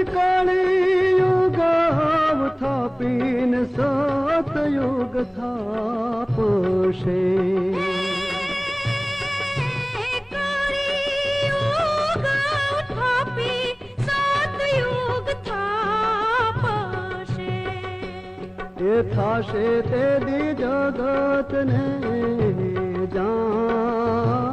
કાળી યુગ થાપીને સતયુગ થાપશે એ થાશે તે દી જગત ને જાન